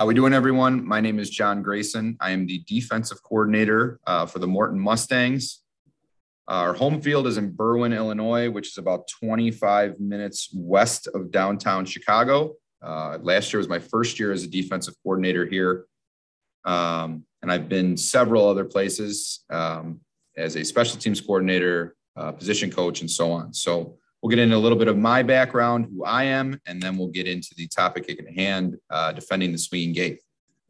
How we doing, everyone? My name is John Grayson. I am the defensive coordinator for the Morton Mustangs. Our home field is in Berwyn, Illinois, which is about 25 minutes west of downtown Chicago. Last year was my first year as a defensive coordinator here. And I've been several other places as a special teams coordinator, position coach, and so on. So we'll get into a little bit of my background, who I am, and then we'll get into the topic at hand, defending the swinging gate.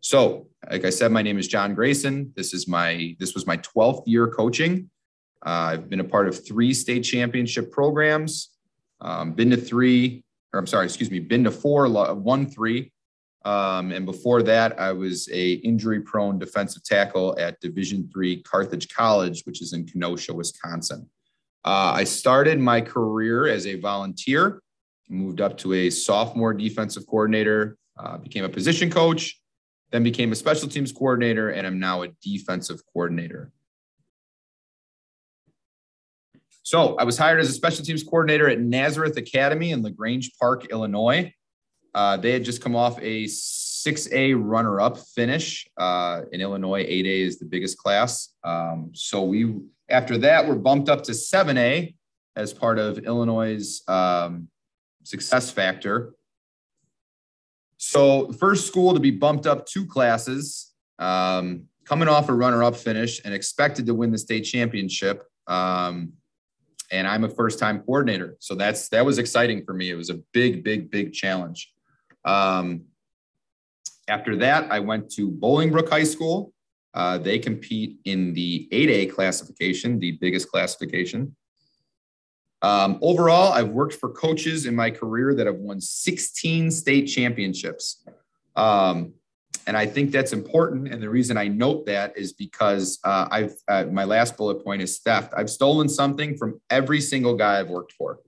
So, like I said, my name is John Grayson. This was my 12th year coaching. I've been a part of 3 state championship programs. Been to 4, won 3. And before that, I was a injury-prone defensive tackle at Division III Carthage College, which is in Kenosha, Wisconsin. I started my career as a volunteer, moved up to a sophomore defensive coordinator, became a position coach, then became a special teams coordinator, and I'm now a defensive coordinator. So I was hired as a special teams coordinator at Nazareth Academy in LaGrange Park, Illinois. They had just come off a 6A runner-up finish. In Illinois, 8A is the biggest class. After that, we're bumped up to 7A as part of Illinois' success factor. So the first school to be bumped up 2 classes, coming off a runner-up finish and expected to win the state championship. And I'm a first-time coordinator. So that was exciting for me. It was a big challenge. After that, I went to Bolingbrook High School. They compete in the 8A classification, the biggest classification. Overall, I've worked for coaches in my career that have won 16 state championships. And I think that's important. And the reason I note that is because my last bullet point is theft. I've stolen something from every single guy I've worked for.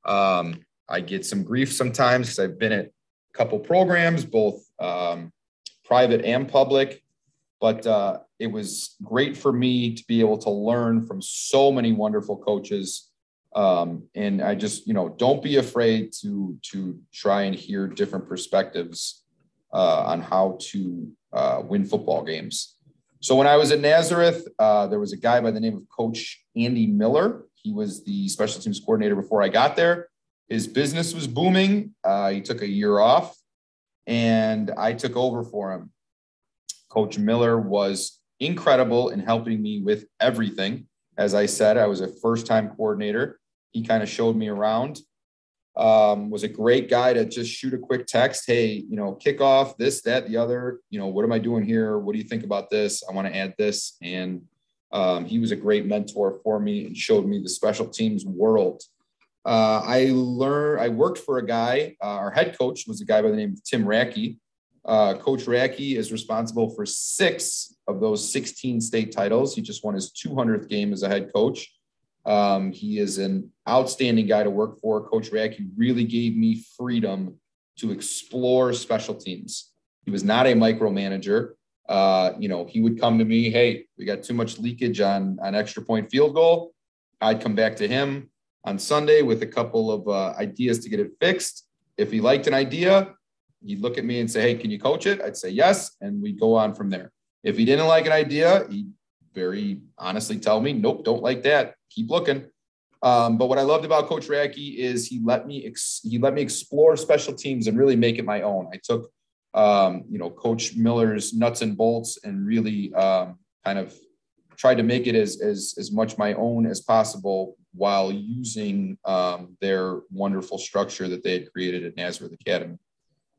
I get some grief sometimes because I've been at a couple programs, both private and public. But it was great for me to be able to learn from so many wonderful coaches. And I just, don't be afraid to try and hear different perspectives on how to win football games. So when I was at Nazareth, there was a guy by the name of Coach Andy Miller. He was the special teams coordinator before I got there. His business was booming. He took a year off, and I took over for him. Coach Miller was incredible in helping me with everything. As I said, I was a first-time coordinator. He kind of showed me around. Was a great guy to just shoot a quick text. Hey, kickoff, this, that, the other. What am I doing here? What do you think about this? I want to add this. And he was a great mentor for me and showed me the special teams world. I worked for a guy. Our head coach was a guy by the name of Tim Rackey. Coach Rackey is responsible for 6 of those 16 state titles. He just won his 200th game as a head coach. He is an outstanding guy to work for. Coach Rackey really gave me freedom to explore special teams. He was not a micromanager. He would come to me, hey, we got too much leakage on extra point field goal. I'd come back to him on Sunday with a couple of ideas to get it fixed. If he liked an idea, he'd look at me and say, hey, can you coach it? I'd say yes. And we'd go on from there. If he didn't like an idea, he'd very honestly tell me, nope, don't like that. Keep looking. But what I loved about Coach Rackey is he let me explore special teams and really make it my own. I took, Coach Miller's nuts and bolts and really kind of tried to make it as much my own as possible while using their wonderful structure that they had created at Nazareth Academy.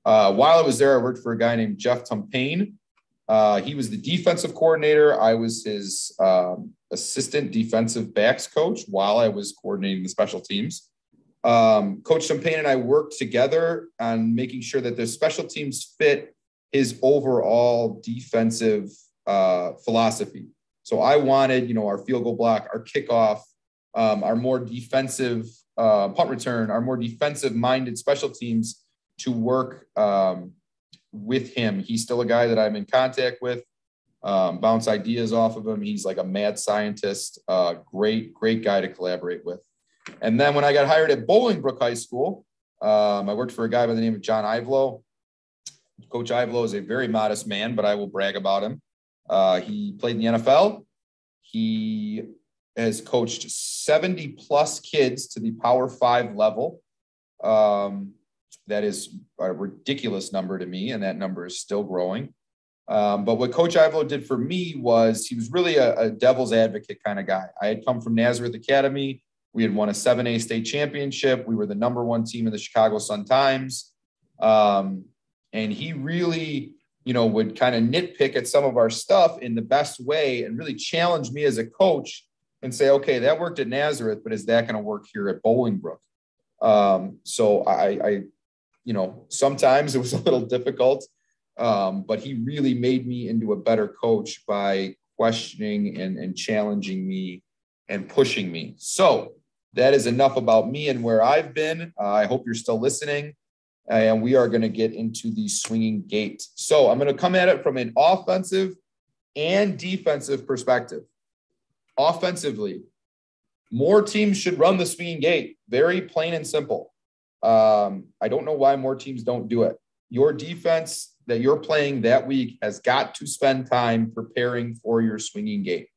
While I was there, I worked for a guy named Jeff Tumpain. He was the defensive coordinator. I was his assistant defensive backs coach while I was coordinating the special teams. Coach Tumpain and I worked together on making sure that the special teams fit his overall defensive philosophy. So I wanted, our field goal block, our kickoff, our more defensive punt return, our more defensive-minded special teams to work with him. He's still a guy that I'm in contact with, bounce ideas off of him. He's like a mad scientist, great guy to collaborate with. And then when I got hired at Bolingbrook High School, I worked for a guy by the name of John Ivelo. Coach Ivelo is a very modest man, but I will brag about him. He played in the NFL. He has coached 70 plus kids to the Power 5 level. That is a ridiculous number to me, and that number is still growing. But what Coach Ivelo did for me was he was really a devil's advocate kind of guy. I had come from Nazareth Academy. We had won a 7A state championship. We were the number one team in the Chicago Sun-Times. And he really, would kind of nitpick at some of our stuff in the best way and really challenge me as a coach and say, okay, that worked at Nazareth, but is that going to work here at Bolingbrook? So I sometimes it was a little difficult, but he really made me into a better coach by questioning and challenging me and pushing me. So that is enough about me and where I've been. I hope you're still listening. And we are going to get into the swinging gate. So I'm going to come at it from an offensive and defensive perspective. Offensively, more teams should run the swinging gate. Very plain and simple. I don't know why more teams don't do it. Your defense that you're playing that week has got to spend time preparing for your swinging gate.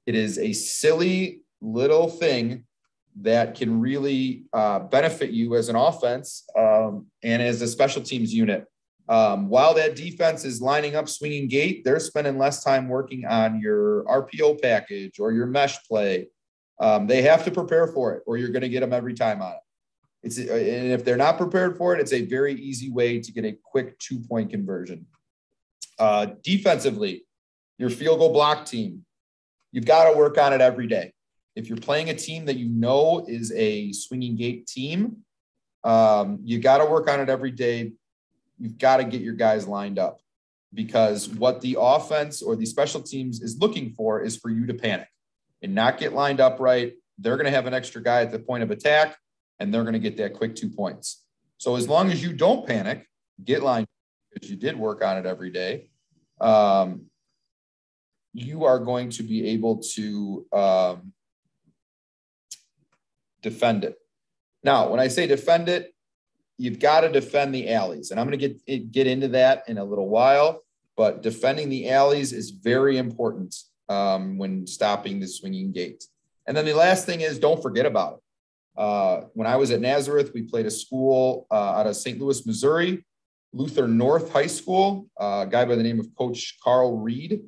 It is a silly little thing that can really benefit you as an offense and as a special teams unit. While that defense is lining up swinging gate, they're spending less time working on your RPO package or your mesh play. They have to prepare for it or you're going to get them every time on it. And if they're not prepared for it, it's a very easy way to get a quick 2-point conversion. Defensively, your field goal block team, you've got to work on it every day. If you're playing a team that is a swinging gate team, you got to work on it every day. You've got to get your guys lined up because what the offense or the special teams is looking for is for you to panic and not get lined up right. They're going to have an extra guy at the point of attack, and they're going to get that quick 2 points. So as long as you don't panic, get lined up because you did work on it every day, you are going to be able to defend it. Now, when I say defend it, you've got to defend the alleys. And I'm going to get into that in a little while. But defending the alleys is very important when stopping the swinging gate. And then the last thing is don't forget about it. When I was at Nazareth, we played a school out of St. Louis, Missouri, Luther North High School, a guy by the name of Coach Carl Reed.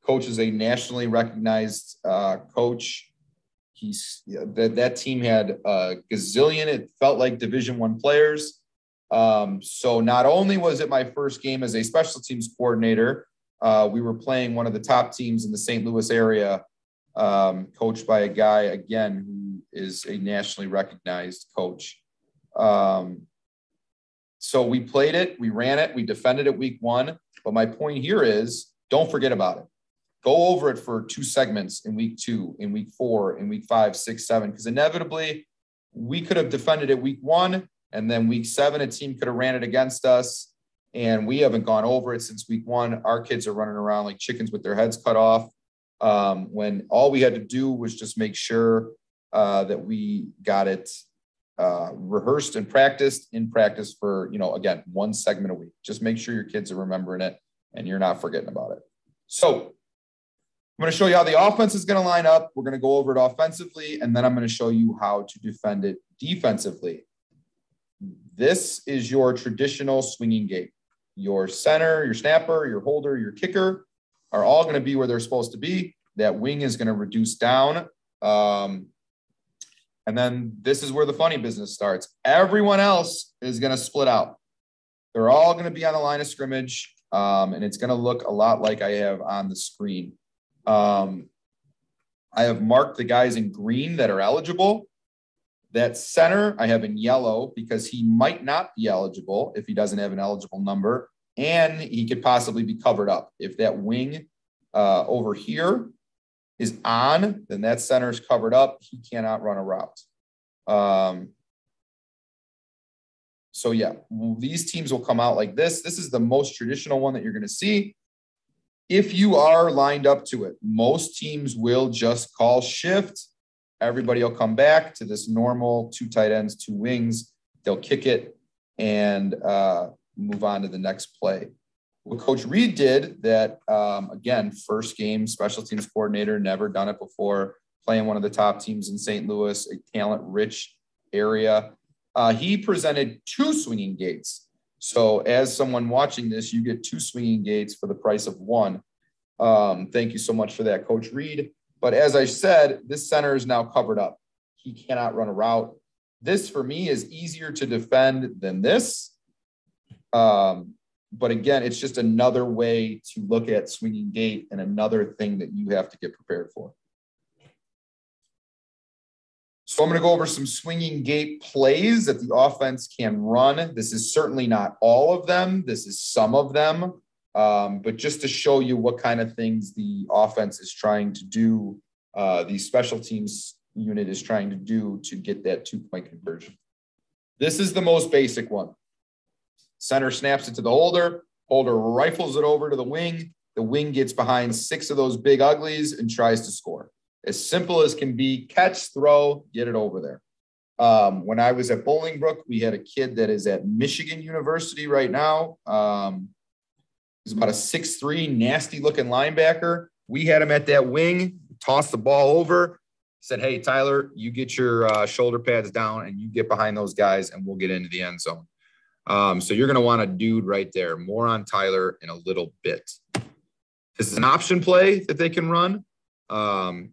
Coach is a nationally recognized coach. That team had a gazillion, it felt like Division I players. So not only was it my first game as a special teams coordinator, we were playing one of the top teams in the St. Louis area, coached by a guy, again, who is a nationally recognized coach. So we played it, we ran it, we defended it week 1. But my point here is don't forget about it. Go over it for 2 segments in week 2, in week 4, in week 5, 6, 7, because inevitably we could have defended it week 1, and then week 7, a team could have ran it against us, and we haven't gone over it since week 1. Our kids are running around like chickens with their heads cut off when all we had to do was just make sure that we got it rehearsed and practiced in practice for, again, 1 segment a week. Just make sure your kids are remembering it and you're not forgetting about it. So I'm going to show you how the offense is going to line up. We're going to go over it offensively, and then I'm going to show you how to defend it defensively. This is your traditional swinging gate. Your center, your snapper, your holder, your kicker are all going to be where they're supposed to be. That wing is going to reduce down. And then this is where the funny business starts. Everyone else is going to split out. They're all going to be on the line of scrimmage, and it's going to look a lot like I have on the screen. I have marked the guys in green that are eligible. That center I have in yellow because he might not be eligible if he doesn't have an eligible number, and he could possibly be covered up. If that wing over here is on, then that center is covered up. He cannot run a route. So yeah, these teams will come out like this. This is the most traditional one that you're going to see. If you are lined up to it, most teams will just call shift. Everybody will come back to this normal 2 tight ends, 2 wings. They'll kick it, and move on to the next play. What Coach Reed did that, again, first game, special teams coordinator, never done it before, playing one of the top teams in St. Louis, a talent-rich area. He presented 2 swinging gates. So as someone watching this, you get 2 swinging gates for the price of 1. Thank you so much for that, Coach Reed. But as I said, this center is now covered up. He cannot run a route. This, for me, is easier to defend than this. But again, it's just another way to look at swinging gate and another thing that you have to get prepared for. So I'm going to go over some swinging gate plays that the offense can run. This is certainly not all of them. This is some of them. But just to show you what kind of things the offense is trying to do, the special teams unit is trying to do to get that 2-point conversion. This is the most basic one. Center snaps it to the holder rifles it over to the wing gets behind 6 of those big uglies and tries to score. As simple as can be, catch, throw, get it over there. When I was at Bolingbrook, we had a kid that is at Michigan University right now. He's about a 6'3", nasty-looking linebacker. We had him at that wing, tossed the ball over, said, hey, Tyler, you get your shoulder pads down and you get behind those guys and we'll get into the end zone. So you're going to want a dude right there. More on Tyler in a little bit. This is an option play that they can run.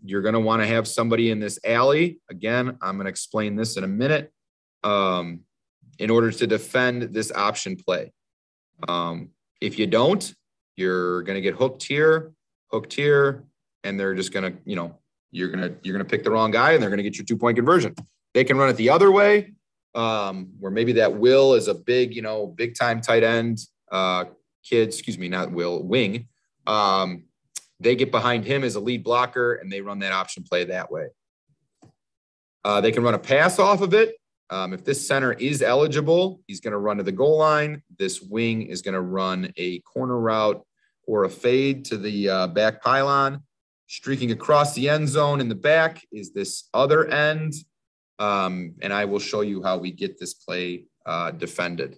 You're going to want to have somebody in this alley. Again, I'm going to explain this in a minute in order to defend this option play. If you don't, you're going to get hooked here, and they're just going to, you're going to pick the wrong guy and they're going to get your 2-point conversion. They can run it the other way. Where maybe that Will is a big, big time tight end wing. They get behind him as a lead blocker and they run that option play that way. They can run a pass off of it. If this center is eligible, he's going to run to the goal line. This wing is going to run a corner route or a fade to the back pylon. Streaking across the end zone in the back is this other end. And I will show you how we get this play defended.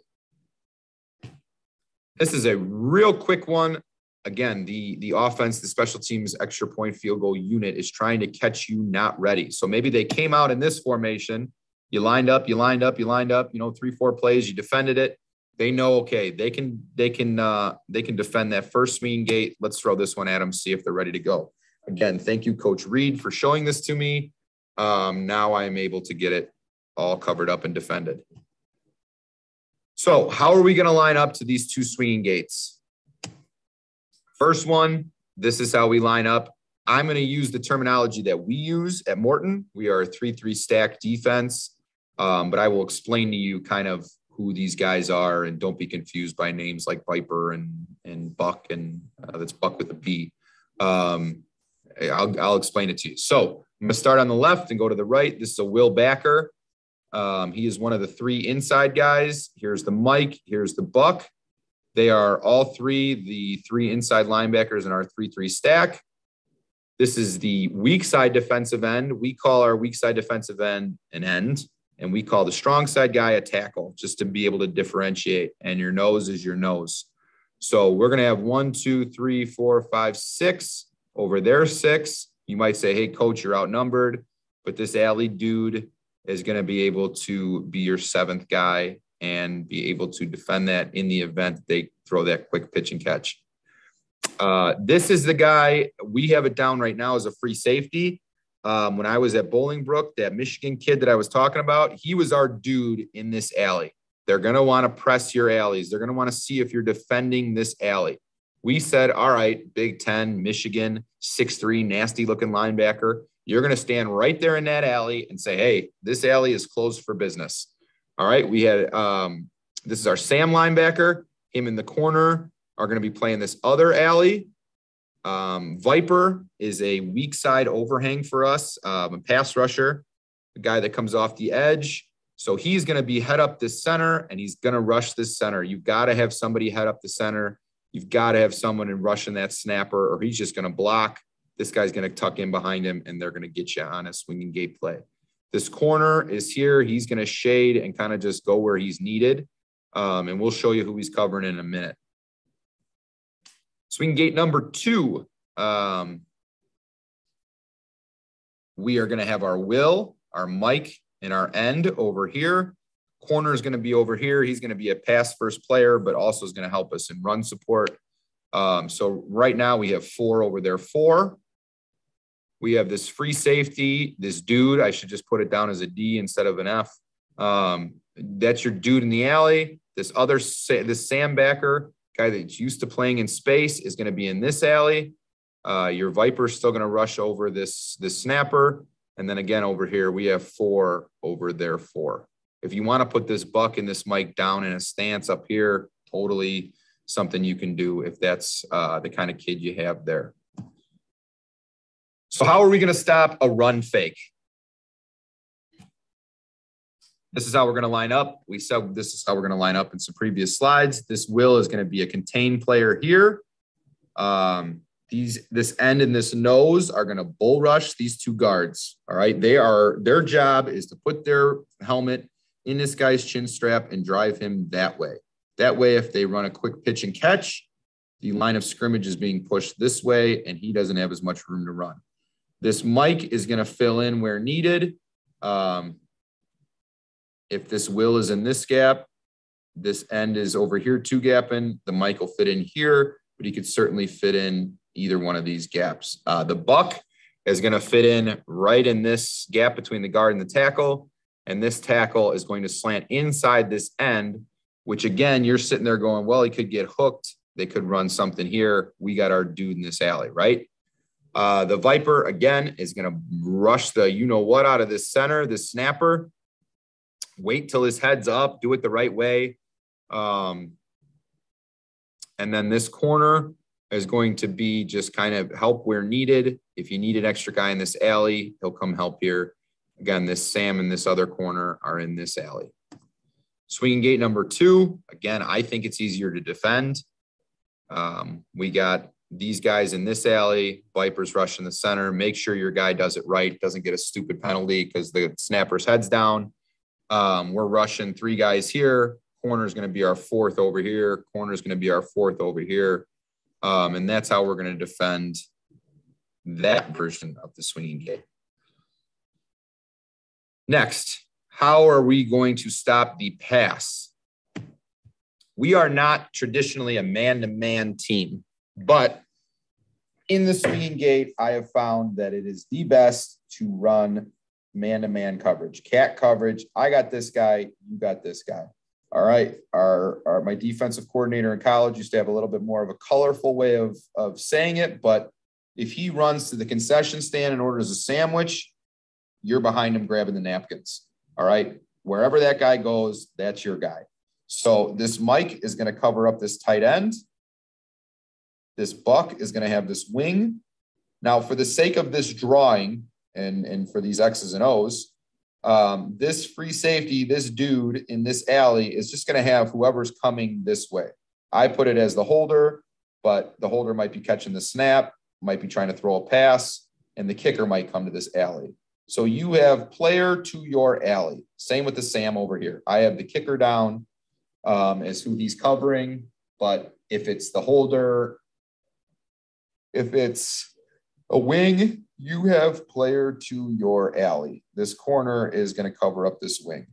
This is a real quick one. Again, the offense, the special teams extra point field goal unit is trying to catch you not ready. So maybe they came out in this formation. You lined up, 3-4 plays, you defended it. They know, okay, they can defend that first swinging gate. Let's throw this one at them, see if they're ready to go. Again, thank you, Coach Reed, for showing this to me. Now I am able to get it all covered up and defended. So how are we going to line up to these 2 swinging gates? First one, this is how we line up. I'm going to use the terminology that we use at Morton. We are a 3-3 stack defense, but I will explain to you kind of who these guys are, and don't be confused by names like Viper and Buck, and that's Buck with a B. I'll explain it to you. So I'm going to start on the left and go to the right. This is a Will Backer. He is one of the 3 inside guys. Here's the Mike. Here's the Buck. They are all 3, the 3 inside linebackers in our 3-3 stack. This is the weak side defensive end. We call our weak side defensive end an end, and we call the strong side guy a tackle, just to be able to differentiate. And your nose is your nose. So we're going to have 1, 2, 3, 4, 5, 6 over there, 6. You might say, hey, coach, you're outnumbered, but this alley dude is going to be able to be your 7th guy and be able to defend that in the event they throw that quick pitch and catch. This is the guy, we have it down right now as a free safety. When I was at Bolingbrook, that Michigan kid that I was talking about, he was our dude in this alley. They're going to want to press your alleys. They're going to want to see if you're defending this alley. We said, all right, Big Ten, Michigan, 6'3", nasty-looking linebacker. You're going to stand right there in that alley and say, hey, this alley is closed for business. All right, we had this is our Sam linebacker. Him in the corner are going to be playing this other alley. Viper is a weak side overhang for us, a pass rusher, a guy that comes off the edge. So he's going to be head up this center, and he's going to rush this center. You've got to have somebody head up the center. You've got to have someone in rushing that snapper, or he's just going to block. This guy's going to tuck in behind him, and they're going to get you on a swinging gate play. This corner is here. He's going to shade and kind of just go where he's needed. And we'll show you who he's covering in a minute. Swing gate number 2. We are going to have our Will, our Mike, and our End over here. Corner is going to be over here. He's going to be a pass first player, but also is going to help us in run support. So right now we have 4 over there, 4. We have this free safety, this dude. I should just put it down as a D instead of an F. That's your dude in the alley. This Sam backer, guy that's used to playing in space, is going to be in this alley. Your Viper is still going to rush over this snapper. And then again, over here, we have 4 over there, 4. If you want to put this Buck and this Mike down in a stance up here, totally something you can do if that's the kind of kid you have there. So how are we going to stop a run fake? This is how we're going to line up. We said this is how we're going to line up in some previous slides. This Will is going to be a contained player here. This End and this Nose are going to bull rush these 2 guards. All right. Their job is to put their helmet in this guy's chin strap and drive him that way. That way, if they run a quick pitch and catch, the line of scrimmage is being pushed this way and he doesn't have as much room to run. This Mike is going to fill in where needed. If this Will is in this gap, this End is over here 2 gapping, the Mike will fit in here, but he could certainly fit in either one of these gaps. The Buck is going to fit in right in this gap between the guard and the tackle, and this tackle is going to slant inside this End, which again, you're sitting there going, well, he could get hooked. They could run something here. We got our dude in this alley, right? The Viper, again, is going to rush the you-know-what out of this center, this snapper. Wait till his head's up. Do it the right way. And then this corner is going to be just kind of help where needed. If you need an extra guy in this alley, he'll come help here. Again, this Sam and this other corner are in this alley. Swinging gate number 2. Again, I think it's easier to defend. We got these guys in this alley, Vipers rushing the center. Make sure your guy does it right, doesn't get a stupid penalty because the snapper's head's down. We're rushing 3 guys here. Corner is going to be our 4th over here. Corner is going to be our 4th over here. And that's how we're going to defend that version of the swinging gate. Next, how are we going to stop the pass? We are not traditionally a man-to-man team, but in the swinging gate, I have found that it is the best to run man-to-man coverage, cat coverage. I got this guy, you got this guy. All right. My defensive coordinator in college used to have a little bit more of a colorful way of saying it, but if he runs to the concession stand and orders a sandwich, you're behind him grabbing the napkins. All right. Wherever that guy goes, that's your guy. So this Mike is going to cover up this tight end. This Buck is going to have this wing. Now, for the sake of this drawing and for these X's and O's, this free safety, this dude in this alley is just going to have whoever's coming this way. I put it as the holder, but the holder might be catching the snap, might be trying to throw a pass, and the kicker might come to this alley. So you have player to your alley. Same with the Sam over here. I have the kicker down as who he's covering, but if it's the holder, if it's a wing, you have player to your alley. This corner is going to cover up this wing.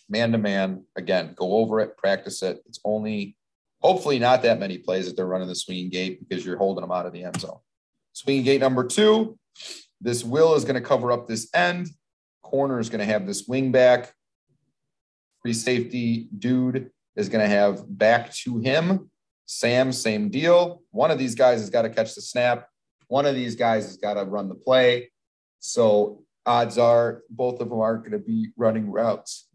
Man-to-man, again, go over it, practice it. It's only, hopefully not that many plays that they're running the swinging gate because you're holding them out of the end zone. Swinging gate number 2, this Will is going to cover up this end. Corner is going to have this wing back. Free safety dude is going to have back to him. Sam, same deal. One of these guys has got to catch the snap. One of these guys has got to run the play. So odds are both of them aren't going to be running routes.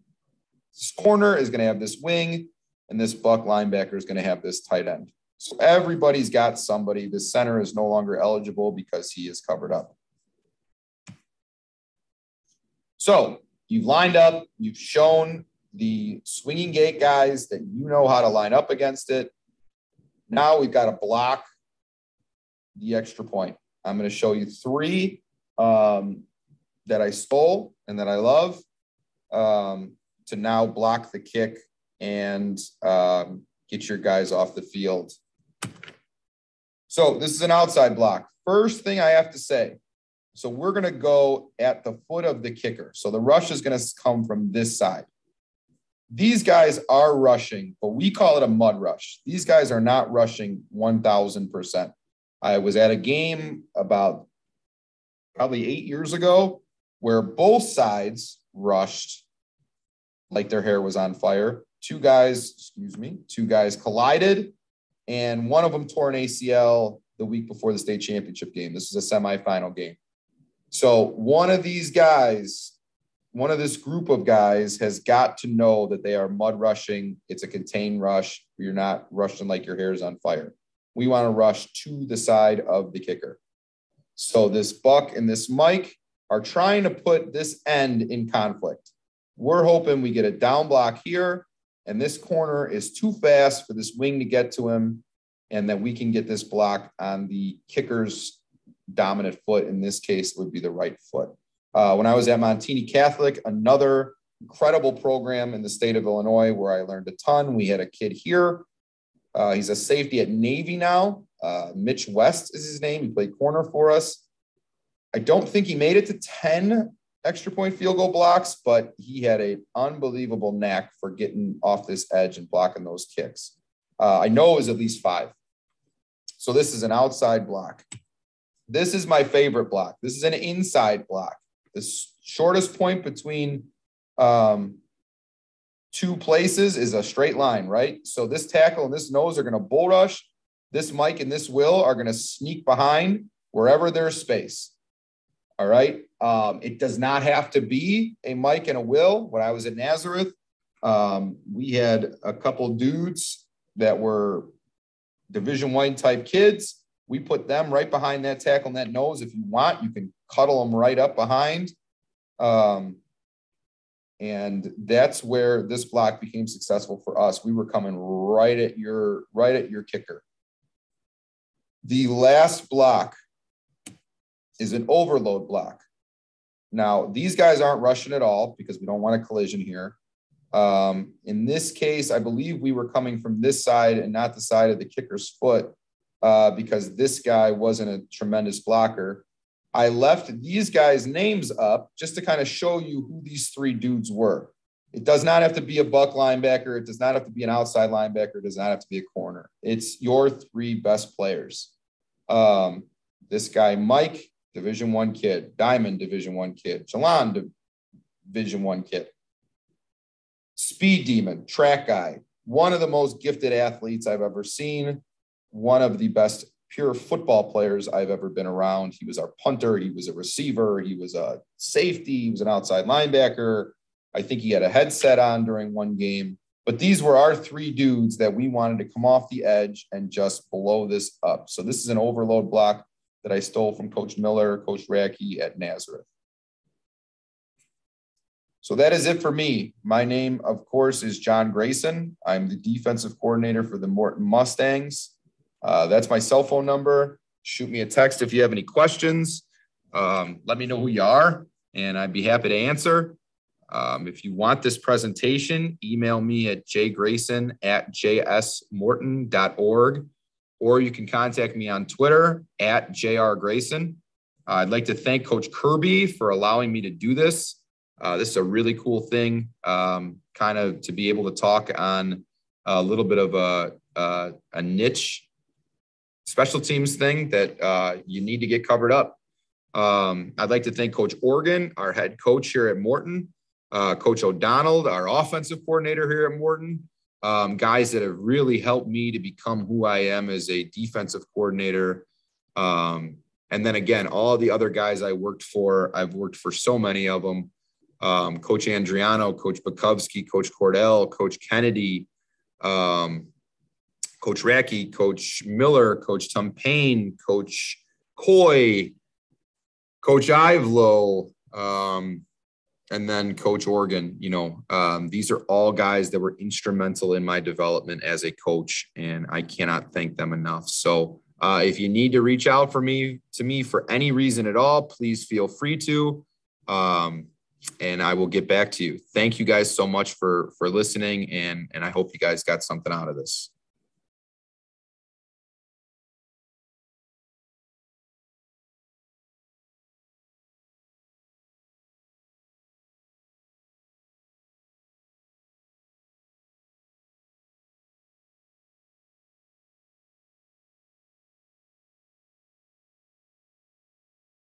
This corner is going to have this wing, and this Buck linebacker is going to have this tight end. So everybody's got somebody. The center is no longer eligible because he is covered up. So you've lined up, you've shown the swinging gate guys that you know how to line up against it. Now we've got to block the extra point. I'm going to show you 3 that I stole and that I love. to now block the kick and get your guys off the field. So this is an outside block. First thing I have to say, so we're going to go at the foot of the kicker. So the rush is going to come from this side. These guys are rushing, but we call it a mud rush. These guys are not rushing 1,000%. I was at a game about probably 8 years ago where both sides rushed like their hair was on fire. Two guys collided, and one of them tore an ACL the week before the state championship game. This is a semifinal game. So one of this group of guys has got to know that they are mud rushing. It's a contained rush. You're not rushing like your hair is on fire. We want to rush to the side of the kicker. So this Buck and this Mike are trying to put this end in conflict. We're hoping we get a down block here, and this corner is too fast for this wing to get to him, and that we can get this block on the kicker's dominant foot. In this case, it would be the right foot. When I was at Montini Catholic, another incredible program in the state of Illinois where I learned a ton, we had a kid here. He's a safety at Navy now. Mitch West is his name. He played corner for us. I don't think he made it to 10 extra point field goal blocks, but he had an unbelievable knack for getting off this edge and blocking those kicks. I know it was at least 5. So this is an outside block. This is my favorite block. This is an inside block. The shortest point between two places is a straight line, right? So this tackle and this nose are going to bull rush. This Mike and this Will are going to sneak behind wherever there's space. All right. It does not have to be a Mike and a Will. When I was at Nazareth, we had a couple dudes that were Division I type kids. We put them right behind that tackle and that nose. If you want, you can cuddle them right up behind. And that's where this block became successful for us. We were coming right at your kicker. The last block is an overload block. Now, these guys aren't rushing at all because we don't want a collision here. In this case, I believe we were coming from this side and not the side of the kicker's foot because this guy wasn't a tremendous blocker. I left these guys' names up just to kind of show you who these 3 dudes were. It does not have to be a buck linebacker. It does not have to be an outside linebacker. It does not have to be a corner. It's your 3 best players. This guy, Mike, Division I kid. Diamond, Division I kid. Jalan, Division I kid. Speed demon, track guy. One of the most gifted athletes I've ever seen. One of the best pure football players I've ever been around. He was our punter. He was a receiver. He was a safety. He was an outside linebacker. I think he had a headset on during one game. But these were our 3 dudes that we wanted to come off the edge and just blow this up. So this is an overload block that I stole from Coach Miller, Coach Racky at Nazareth. So that is it for me. My name, of course, is John Grayson. I'm the defensive coordinator for the Morton Mustangs. That's my cell phone number. Shoot me a text if you have any questions. Let me know who you are, and I'd be happy to answer. If you want this presentation, email me at jgrayson@jsmorton.org, or you can contact me on Twitter at @jrgrayson. I'd like to thank Coach Kirby for allowing me to do this. This is a really cool thing, kind of to be able to talk on a little bit of a niche special teams thing that you need to get covered up. I'd like to thank Coach Organ, our head coach here at Morton, Coach O'Donnell, our offensive coordinator here at Morton, guys that have really helped me to become who I am as a defensive coordinator. And then again, all the other guys I've worked for so many of them. Coach Andriano, Coach Bukowski, Coach Cordell, Coach Kennedy, Coach Racky, Coach Miller, Coach Tumpain, Coach Coy, Coach Ivelo, and then Coach Organ. These are all guys that were instrumental in my development as a coach, and I cannot thank them enough. So if you need to reach out to me for any reason at all, please feel free to. and I will get back to you. Thank you guys so much for listening, and I hope you guys got something out of this.